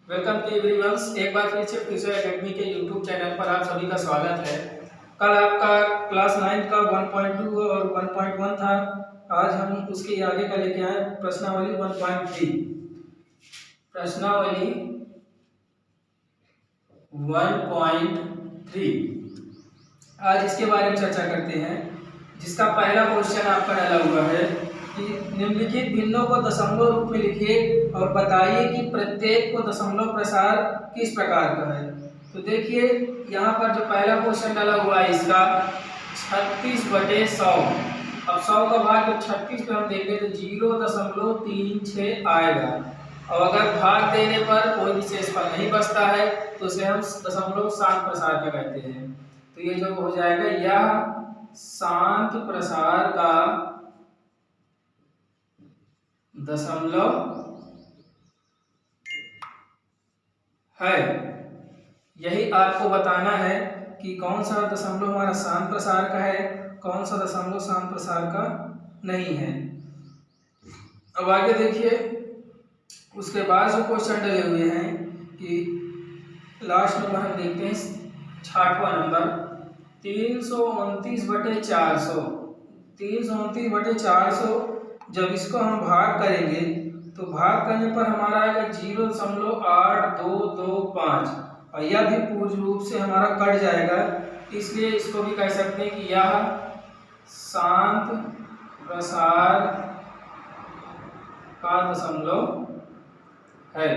Welcome to everyone. एक बार फिर से फिजियो एकेडमी के यूट्यूब चैनल पर आप सभी का स्वागत है। कल आपका क्लास 9 का 1.2 और 1.1 था। आज हम उसके आगे का लेके आए प्रश्नावली 1.3। प्रश्नावली 1.3 आज इसके बारे में चर्चा करते हैं, जिसका पहला क्वेश्चन आपका डाला हुआ है कि निम्नलिखित भिन्नों को दशमलव रूप में लिखिए और बताइए कि प्रत्येक को दशमलव प्रसार किस प्रकार का है। तो देखिए यहाँ पर जो पहला क्वेश्चन डाला हुआ है इसका 36/100। अब 100 का भाग जब 36 पे हम देखें तो 0.36 आएगा। और अगर भाग देने पर कोई विशेष फल नहीं बचता है तो उसे हम दशमलव शांत प्रसार का कहते हैं। तो ये जो हो जाएगा, यह शांत प्रसार का दशमलव है। यही आपको बताना है कि कौन सा दशमलव हमारा शांत प्रसार का है, कौन सा दशमलव शांत प्रसार का नहीं है। अब आगे देखिए, उसके बाद जो क्वेश्चन डले हुए हैं कि लास्ट नंबर हम देखते हैं 6वां नंबर 329/400। 329/400 जब इसको हम भाग करेंगे तो भाग करने पर हमारा आएगा 0.8225 और यह भी पूर्ण रूप से हमारा कट जाएगा। इसलिए इसको भी कह सकते हैं कि यह शांत प्रसार का दशमलव है।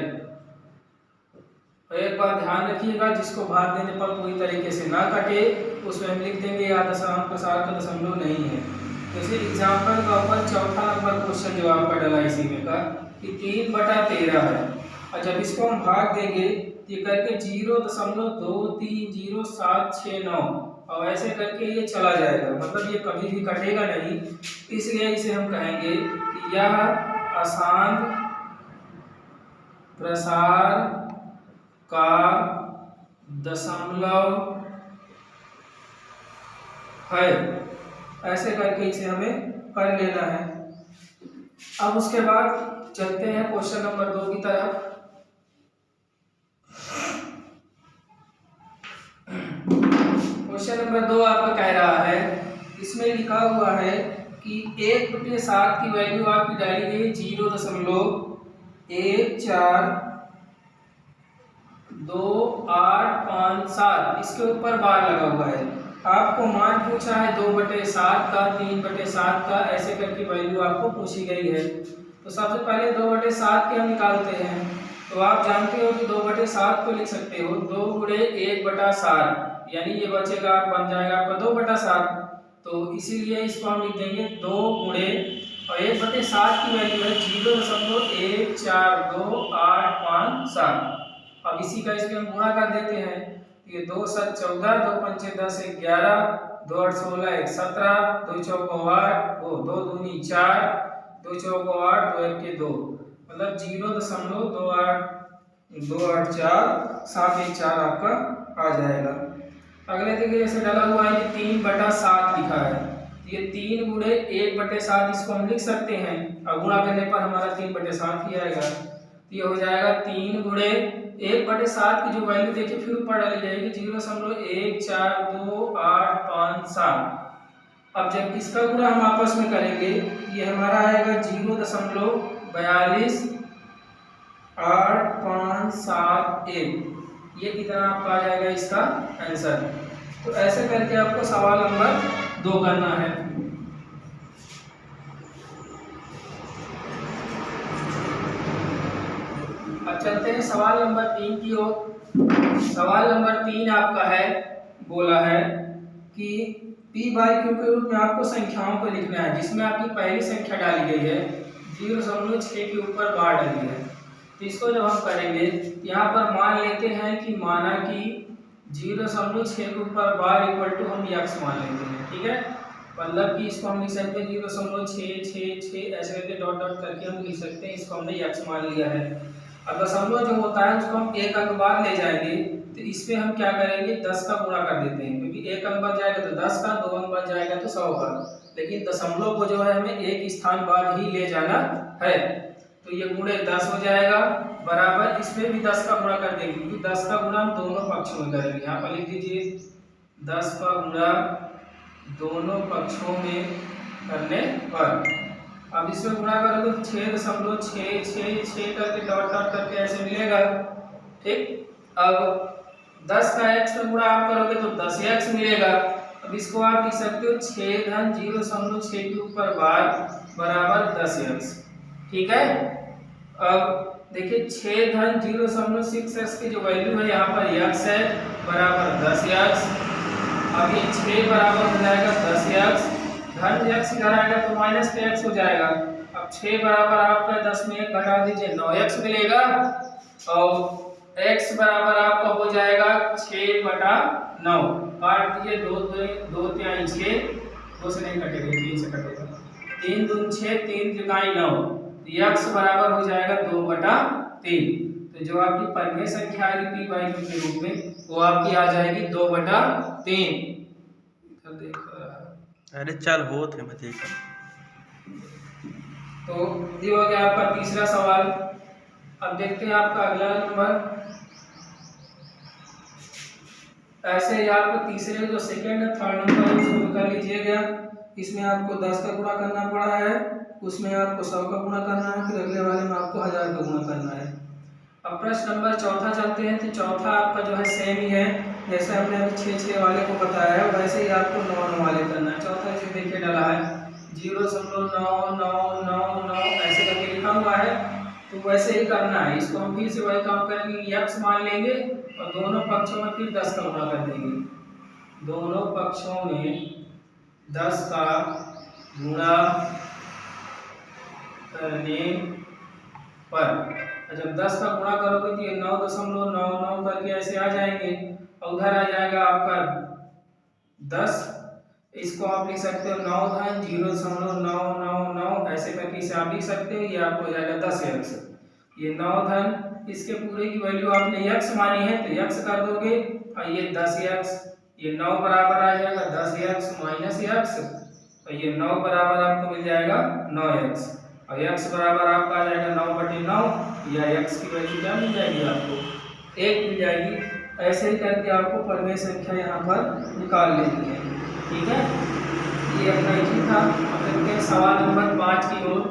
एक बात ध्यान रखिएगा, जिसको भाग देने पर पूरी तरीके से ना कटे उसमें हम लिख देंगे यह शांत प्रसार का दशमलव नहीं है। जैसे एग्जाम्पल का ऊपर 4था नंबर क्वेश्चन जो आपका डला इसी में का कि 3/13 है और जब इसको हम भाग देंगे ये करके 0.23069 और ऐसे करके ये चला जाएगा, मतलब ये कभी भी कटेगा नहीं। इसलिए इसे हम कहेंगे कि यह अशांत प्रसार का दशमलव है। ऐसे करके इसे हमें कर लेना है। अब उसके बाद चलते हैं क्वेश्चन नंबर 2 की तरफ। क्वेश्चन नंबर 2 आपका कह रहा है, इसमें लिखा हुआ है कि 1/7 की वैल्यू आपकी डाली गई 0.1857। इसके ऊपर बार लगा हुआ है। आपको मान पूछा है 2/7 का, 3/7 का, ऐसे करके वैल्यू आपको पूछी गई है। तो सबसे पहले 2/7 के हम निकालते हैं। तो आप जानते हो कि 2/7 को लिख सकते हो 2 × 1/7, यानी ये बचेगा बन जाएगा आपका 2/7। तो इसीलिए इसको हम लिख देंगे 2 × और 1/7 की वैल्यू है 0.142857। अब इसी का इसके हम गुणा कर देते हैं। ये 2 × 7 = 14, 2 × 5 = 10, 11, 2 × 8 = 16, 1 × 17, 2 × 4 = 8, 2 × 2 = 4, 2 × 4 = 8, 2 × 1 = 2, मतलब 0.28474 आपका आ जाएगा। अगले देखिए जैसे डाला हुआ है कि 3/7 लिखा है, ये 3 × 1/7 इसको हम लिख सकते हैं और गुणा करने पर हमारा 3/7 ही आएगा। तो ये हो जाएगा 3 × 1/7 की जो वैल्यू देखिए फिर ऊपर डाली जाएगी 0.1428557। अब जब इसका गुणा हम आपस में करेंगे ये हमारा आएगा 0.42851। ये कितना आपका आ जाएगा इसका आंसर। तो ऐसे करके आपको सवाल नंबर 2 करना है। अब चलते हैं सवाल नंबर 3 की ओर। सवाल नंबर 3 आपका है, बोला है कि p/q के रूप में आपको संख्याओं को लिखना है, जिसमें आपकी पहली संख्या डाली गई है 0.6 के ऊपर बार डाली है। तो इसको जब हम करेंगे यहाँ पर मान लेते हैं कि माना कि 0.6 के ऊपर बार इक्वल टू हम x मान लेते हैं, ठीक है। मतलब कि इसको हम लिख सकते हैं 0.666 ऐसे करके डॉट डॉट करके हम लिख सकते हैं। इसको हमने x मान लिया है। अब दशमलव जो होता है उसको हम एक अंक बाद ले जाएंगे, तो इसमें हम क्या करेंगे 10 का गुणा कर देते हैं, क्योंकि एक अंक बच जाएगा तो 10 का, 2 अंक बच जाएगा तो 100 का। लेकिन दशमलव को जो है हमें एक स्थान बाद ही ले जाना है। तो ये गुणे 10 हो जाएगा, बराबर इसमें भी 10 का गुणा कर देंगे, क्योंकि 10 का गुणा हम दोनों पक्षों में करेंगे। यहाँ पर लिख दीजिए 10 का गुणा दोनों पक्षों में करने पर, अब इसमें गुणा करोगे तो 6.666 करके डॉट डॉट करके ऐसे मिलेगा। ठीक, अब 10 का x में गुणा आप करोगे तो 10x मिलेगा। अब इसको आप लिख सकते हो 6 धन 0.6 के ऊपर बार बराबर 10x। ठीक है, अब देखिए 6 धन 0.6x की जो वैल्यू है यहाँ पर x है बराबर 10x। अब ये 6 बराबर हो जाएगा 10x, धन x इधर आएगा तो माइनस के x हो जाएगा। अब 6 बराबर आपका 10 में 1 घटा दीजिए 9x मिलेगा, और x बराबर आपका हो जाएगा 6/9। काट दीजिए 2 3 6, 2 से नहीं कटेगा, 3 से कटेगा, 3 दूनी 6, 3 तिगाई 9, x बराबर हो जाएगा 2/3। तो जो आपकी परिमेय संख्या आएगी p बाई q के रूप में वो आपकी आ जाएगी 2/3। अरे चल हो थे मैं देखा। तो ये हो गया आपका तीसरा सवाल। अब देखते हैं आपका अगला नंबर। ऐसे ही आपको तीसरे जो सेकंड है थर्ड नंबर है उसको कर लीजिएगा। इसमें आपको 10 का गुणा करना पड़ा है, उसमें आपको 100 का गुणा करना है, फिर अगले वाले में आपको 1000 का गुणा करना है। अब प्रश्न नंबर चौथा चलते हैं। तो चौथा आपका जो है सेम ही है, जैसे हमने अभी 6 वाले को बताया है वैसे ही आपको 9 वाले करना है। चौथा इसे देखिए डाला है 0.99999 ऐसे करके लिखा हुआ है, तो वैसे ही करना है। इसको हम फिर से वही काम करेंगे, x मान लेंगे और दोनों पक्षों में फिर 10 का गुणा कर देंगे। दोनों पक्षों में 10 का गुणा करने पर जब 10 का गुणा करोगे तो ये 9.99 करके ऐसे आ जाएंगे, और उधर आ जाएगा आपका 10। इसको आप लिख सकते हो 9 धन 0.999 ऐसे करके इसे आप लिख सकते हो। ये आपको हो जाएगा 10x। ये 9 धन इसके पूरे की वैल्यू आपने x मानी है तो x कर दोगे, और ये 10x, ये 9 बराबर आ जाएगा 10x माइनस x, और ये 9 बराबर आपको मिल जाएगा 9x, और x बराबर आपका आ जाएगा 9/9, या x की वैल्यू क्या मिल जाएगी आपको 1 मिल जाएगी। ऐसे ही करके आपको परिमेय संख्या यहाँ पर निकाल लेनी है। ठीक है, ये अपना इजी था। अब देखते हैं सवाल नंबर 5 की ओर।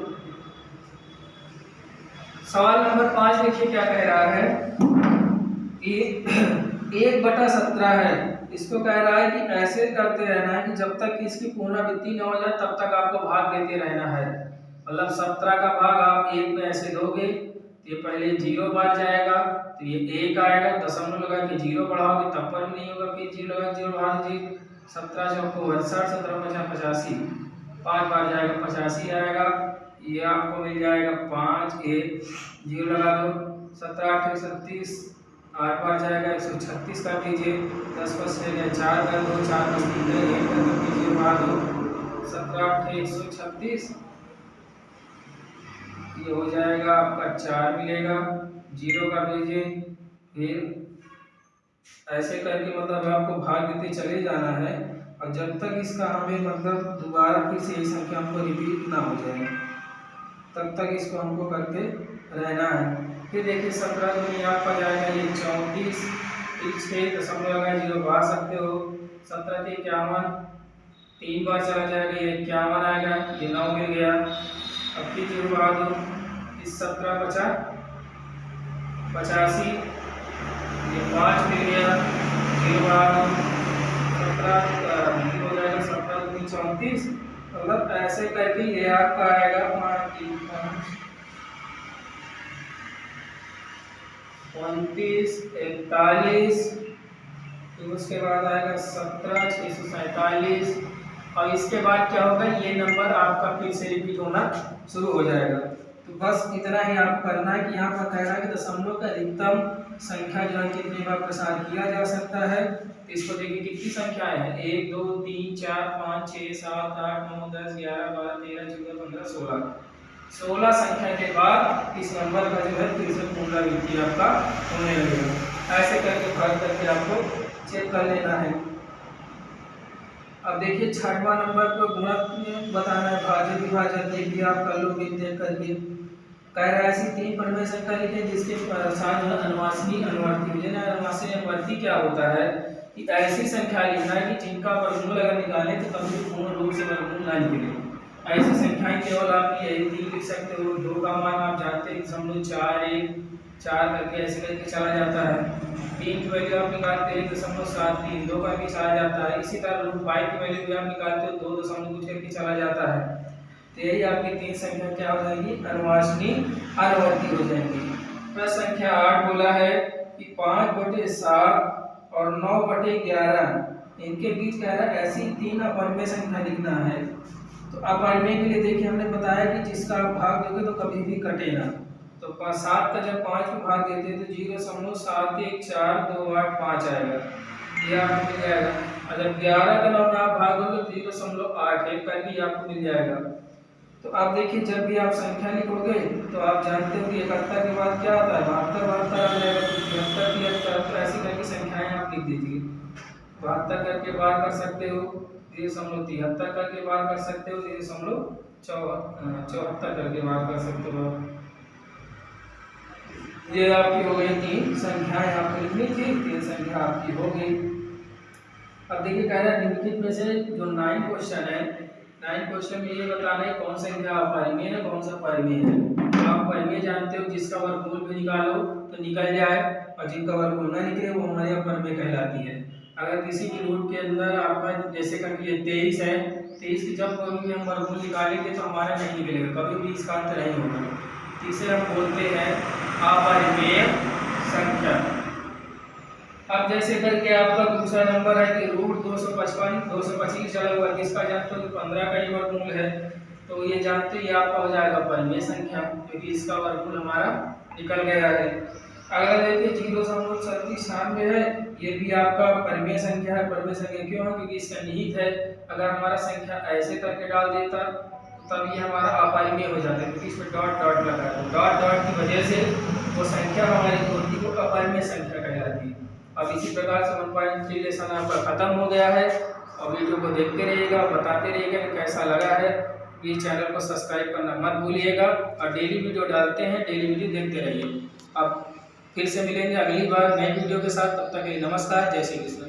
सवाल नंबर 5 देखिए क्या कह रहा है कि 1/17 है। इसको कह रहा है कि ऐसे करते रहना है कि जब तक इसकी पुनरावृत्ति न हो जाए तब तक आपको भाग देते रहना है। मतलब 17 का भाग आप 1 में ऐसे दोगे, ये पहले 0 बार जाएगा तो ये 1 आएगा, दशमलव लगा के 0 बढ़ाओगे तब पर भी नहीं होगा, फिर 0 लगा 0 बढ़ा दीजिए, 17 चौको 60, 17 50 85, 5 बार जाएगा 85 आएगा। ये आपको मिल जाएगा 5 1 0 लगा दो, 17 8 36, 8 बार जाएगा 136 कर दीजिए, 10 पर 6 4 कर दो, 4 पर 3 1 कर दो, 0 बढ़ा दो, 17 8 136, ये हो जाएगा आपका 4 मिलेगा, 0 कर दीजिए। फिर ऐसे करके मतलब आपको भाग देते चले जाना है, और जब तक इसका हमें मतलब दोबारा फिर से यही संख्या हमको रिपीट ना हो जाए तब तक इसको हमको करते रहना है। फिर देखिए 17 में आपका जाएगा ये 34, 6 दशमलव लगा 0 बढ़ा सकते हो, 17 के 51, 3 बार चला जाएगा ये 51 आएगा, ये 9 मिल गया। अब फिर 0 बढ़ा दो, इस 17 बचा 85, ये 5 मिल गया, 0 बढ़ा दो, 17 हो जाएगा 17 दूनी 34। मतलब ऐसे करके ये आपका आएगा 35 41, फिर उसके बाद आएगा 17 647, और इसके बाद क्या होगा ये नंबर आपका फिर से रिपीट होना शुरू हो जाएगा। तो बस इतना ही आपको करना है कि यहाँ पर कह रहा है कि दशमलव का अधिकतम संख्या जो है कितने बार प्रसार किया जा सकता है। तो इसको देखिए कितनी संख्याएं हैं 1 2 3 4 5 6 7 8 9 10 11 12 13 14 15 16, 16 संख्या के बाद इस नंबर का जो है फिर से पुनरावृत्ति आपका होने लगेगा। ऐसे करके भाग करके आपको चेक कर लेना है। अब देखिए 6वां नंबर को गुणक बताना है, भाज्य विभाजन देखिए आप कर लोगे देख करके। कह रहा है ऐसी 3 परिमेय संख्या लिखें जिसके साथ जो है अनुवासनी अनुवर्ती हो जाए। अनुवासनी अनुवर्ती क्या होता है कि ऐसी संख्या लिखना है कि जिनका वर्गमूल अगर निकालें तो कभी पूर्ण रूप से वर्गमूल ना निकले। ऐसी संख्याएं केवल आप यही 3 लिख सकते हो। 2 का मान आप जानते हैं 0.41 करके ऐसे करके चला जाता है। 3 की वैल्यू आप निकालते हैं 1.73, 2 करके चला जाता है। इसी तरह √5 की वैल्यू भी आप निकालते हो 2 दशमलव कुछ करके चला जाता है। तो यही आपकी 3 संख्या क्या हो जाएगी, अनुवासनी अनुवर्ती हो जाएंगी। प्रश्न संख्या 8 बोला है कि 5/7 और 9/11 इनके बीच कह रहा है ऐसी 3 अपरिमेय संख्या लिखना है। तो अपरिमेय के लिए देखिए हमने बताया कि जिसका आप भाग दोगे तो कभी भी कटेगा। तो 7 का जब 5 को भाग देते हैं तो 0.714285 आएगा, ये आपको मिल जाएगा। और जब 11 का 9 में आप भाग दोगे तो 0.81 करके आपको मिल जाएगा। तो आप देखिए जब भी आप संख्या लिखोगे तो आप जानते हो कि 71 के बाद क्या आता है, 72 आ जाएगा, 73 73। तो ऐसी करके संख्याएं आप लिख दीजिए। 72 करके बार कर सकते हो 0.73 करके बार कर सकते हो 0.74 करके बार कर सकते हो। ये आपकी हो गई 3 संख्याएं आपको लिखनी थी, 3 संख्या आपकी हो गई। अब देखिए कह रहा है निम्नलिखित में से जो 9 क्वेश्चन है, 9 क्वेश्चन में ये बताना है कौन सा संख्या अपरिमेय है कौन सा परिमेय है। तो आप परिमेय जानते हो जिसका वर्गमूल भी निकालो तो निकल जाए और जिनका वर्गमूल ना निकले वो हमारी अपरिमेय कहलाती है। अगर किसी की रूट के अंदर आपका जैसे कि ये 23 है, 23 की जब कभी भी हम वर्गमूल निकालेंगे तो हमारा नहीं निकलेगा, कभी भी इसका अंत नहीं होगा। तो इसे हम बोलते हैं अपरिमेय संख्या। अब जैसे करके आपका दूसरा नंबर है कि √255 225 चला हुआ, किसका जानते हो कि 15 का ही वर्गमूल है। तो ये जानते ही आपका हो जाएगा परिमेय संख्या क्योंकि इसका वर्गमूल हमारा निकल गया है। अगर देखिए 0.3796 है, ये भी आपका परिमेय संख्या है। परिमेय संख्या क्यों है, क्योंकि इसका निहित है। अगर हमारा संख्या ऐसे करके डाल देता तब ये हमारा अपरिमेय हो जाता है क्योंकि इसमें डॉट डॉट लगा है। डॉट डॉट की वजह से वो संख्या हमारी होती है वो अपरिमेय संख्या कहलाती है। अब इसी प्रकार से 1.3 लेसन आपका खत्म हो गया है। और वीडियो को देखते रहिएगा, बताते रहिएगा कि कैसा लगा है। प्लीज़ चैनल को सब्सक्राइब करना मत भूलिएगा और डेली वीडियो डालते हैं, डेली वीडियो देखते रहिए। अब फिर से मिलेंगे अगली बार नए वीडियो के साथ, तब तक के लिए नमस्कार, जय श्री कृष्ण।